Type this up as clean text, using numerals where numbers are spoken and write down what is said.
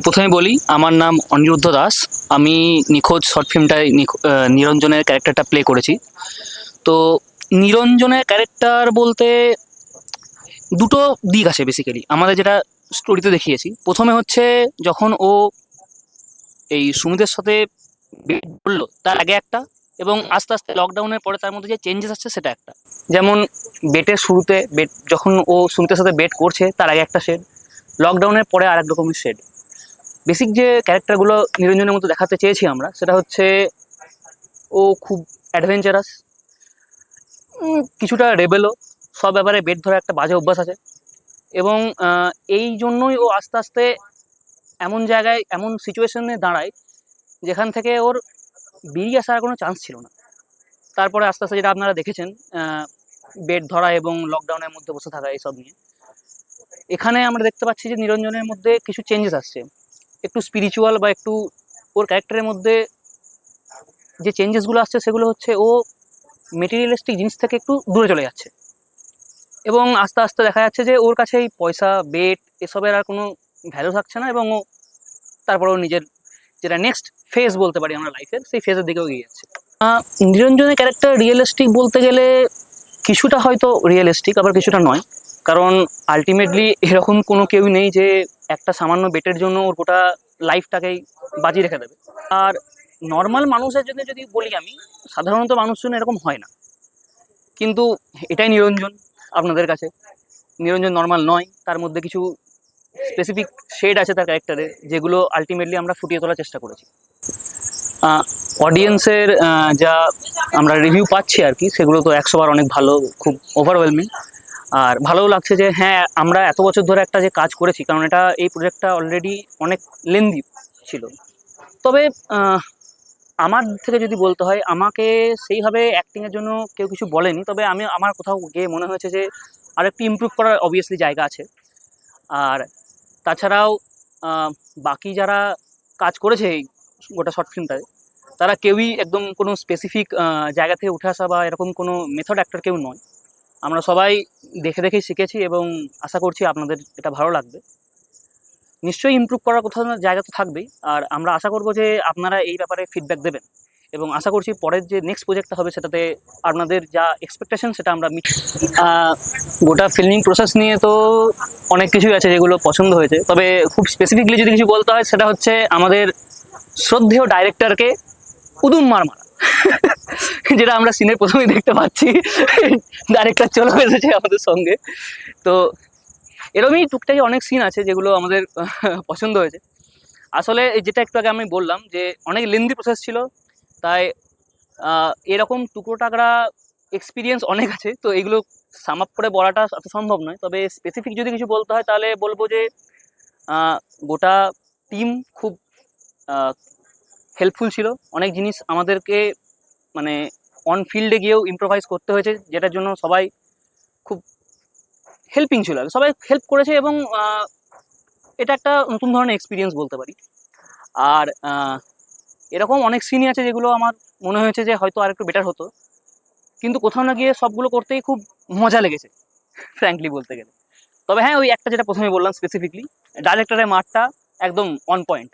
প্রথমে বলি, আমার নাম অনিরুদ্ধ দাস। আমি নিখোঁজ শর্ট ফিল্মটায় নিরঞ্জনের ক্যারেক্টারটা প্লে করেছি। তো নিরঞ্জনের ক্যারেক্টার বলতে দুটো দিক আছে বেসিক্যালি আমাদের, যেটা স্টোরিতে দেখিয়েছি। প্রথমে হচ্ছে যখন ও এই সুমিতের সাথে বেড করলো তার আগে একটা, এবং আস্তে আস্তে লকডাউনের পরে তার মধ্যে যে চেঞ্জেস আসছে সেটা একটা। যেমন বেটের শুরুতে বেড যখন ও সুমিতের সাথে বেড করছে তার আগে একটা শেড, লকডাউনের পরে আর এক রকমের শেড। বেসিক যে ক্যারেক্টারগুলো নিরঞ্জনের মধ্যে দেখাতে চেয়েছি আমরা, সেটা হচ্ছে ও খুব অ্যাডভেঞ্চারাস, কিছুটা রেবেলও, সব ব্যাপারে বেড ধরা একটা বাজে অভ্যাস আছে। এবং এই জন্যই ও আস্তে আস্তে এমন জায়গায়, এমন সিচুয়েশনে দাঁড়ায় যেখান থেকে ওর বেরিয়ে আসার কোনো চান্স ছিল না। তারপরে আস্তে আস্তে যেটা আপনারা দেখেছেন, বেড ধরা এবং লকডাউনের মধ্যে বসে থাকা এইসব নিয়ে, এখানে আমরা দেখতে পাচ্ছি যে নিরঞ্জনের মধ্যে কিছু চেঞ্জেস আসছে, একটু স্পিরিচুয়াল বা একটু ওর ক্যারেক্টারের মধ্যে যে চেঞ্জেসগুলো আসছে সেগুলো হচ্ছে ও মেটেরিয়ালিস্টিক জিনিস থেকে একটু দূরে চলে যাচ্ছে। এবং আস্তে আস্তে দেখা যাচ্ছে যে ওর কাছে এই পয়সা, বেট, এসবের আর কোনো ভ্যালু থাকছে না, এবং ও তারপরে ও নিজের যেটা নেক্সট ফেজ বলতে পারি আমরা লাইফের, সেই ফেজের দিকেও এগিয়ে যাচ্ছে। নিরঞ্জনের ক্যারেক্টার রিয়েলিস্টিক বলতে গেলে কিছুটা হয়তো রিয়েলিস্টিক, আবার কিছুটা নয়। কারণ আলটিমেটলি এরকম কোনো কেউই নেই যে একটা সামান্য বেটের জন্য ওর গোটা লাইফটাকেই বাজি রেখে দেবে। আর নর্মাল মানুষের জন্য যদি বলি আমি, সাধারণত মানুষজন এরকম হয় না, কিন্তু এটাই নিরঞ্জন আপনাদের কাছে। নিরঞ্জন নর্মাল নয়, তার মধ্যে কিছু স্পেসিফিক শেড আছে তার ক্যারেক্টারে, যেগুলো আলটিমেটলি আমরা ফুটিয়ে তোলার চেষ্টা করেছি। অডিয়েন্সের যা আমরা রিভিউ পাচ্ছি আর কি, সেগুলো তো 100 বার অনেক ভালো, খুব ওভারওয়েলমিং। আর ভালোও লাগছে যে হ্যাঁ, আমরা এত বছর ধরে একটা যে কাজ করেছি, কারণ এই প্রজেক্টটা অলরেডি অনেক লেন্দি ছিল। তবে আমার থেকে যদি বলতে হয়, আমাকে সেইভাবে অ্যাক্টিংয়ের জন্য কেউ কিছু বলেনি, তবে আমার কোথাও গিয়ে মনে হয়েছে যে আর একটু ইমপ্রুভ করার অবভিয়াসলি জায়গা আছে। আর তাছাড়াও বাকি যারা কাজ করেছে এই গোটা শর্ট ফিল্মটায়, তারা কেউই একদম কোনো স্পেসিফিক জায়গা থেকে উঠে আসা বা এরকম কোনো মেথড অ্যাক্টর কেউ নয়। আমরা সবাই দেখে দেখেই শিখেছি, এবং আশা করছি আপনাদের এটা ভালো লাগবে। নিশ্চয়ই ইমপ্রুভ করার কোথাও না জায়গা তো থাকবেই, আর আমরা আশা করব যে আপনারা এই ব্যাপারে ফিডব্যাক দেবেন, এবং আশা করছি পরের যে নেক্সট প্রজেক্টটা হবে সেটাতে আপনাদের যা এক্সপেকটেশন সেটা আমরা মিট। গোটা ফিল্মিং প্রসেস নিয়ে তো অনেক কিছুই আছে যেগুলো পছন্দ হয়েছে, তবে খুব স্পেসিফিকলি যদি কিছু বলতে হয়, সেটা হচ্ছে আমাদের শ্রদ্ধেয় ডাইরেক্টরকে উদুম মার মারা, যেটা আমরা সিনের প্রথমেই দেখতে পাচ্ছি। ডাইরেক্টর চলে এসেছে আমাদের সঙ্গে। তো এরকমই টুকটাকি অনেক সিন আছে যেগুলো আমাদের পছন্দ হয়েছে। আসলে যেটা একটু আগে আমি বললাম যে অনেক লেন্দি প্রসেস ছিল, তাই এরকম টুকরো টাকরা এক্সপিরিয়েন্স অনেক আছে, তো এগুলো সাম আপ করে বলাটা অত সম্ভব নয়। তবে স্পেসিফিক যদি কিছু বলতে হয় তাহলে বলবো যে গোটা টিম খুব হেল্পফুল ছিল। অনেক জিনিস আমাদেরকে মানে অন ফিল্ডে গিয়েও ইম্প্রোভাইজ করতে হয়েছে, যেটার জন্য সবাই খুব হেল্পিং ছিল, সবাই হেল্প করেছে, এবং এটা একটা নতুন ধরনের এক্সপিরিয়েন্স বলতে পারি। আর এরকম অনেক সিনই আছে যেগুলো আমার মনে হয়েছে যে হয়তো আর একটু বেটার হতো, কিন্তু কোথাও না গিয়ে সবগুলো করতেই খুব মজা লেগেছে, ফ্র্যাঙ্কলি বলতে গেলে। তবে হ্যাঁ, ওই একটা যেটা প্রথমে বললাম স্পেসিফিকলি, ডাইরেক্টরের মাঠটা একদম অন পয়েন্ট।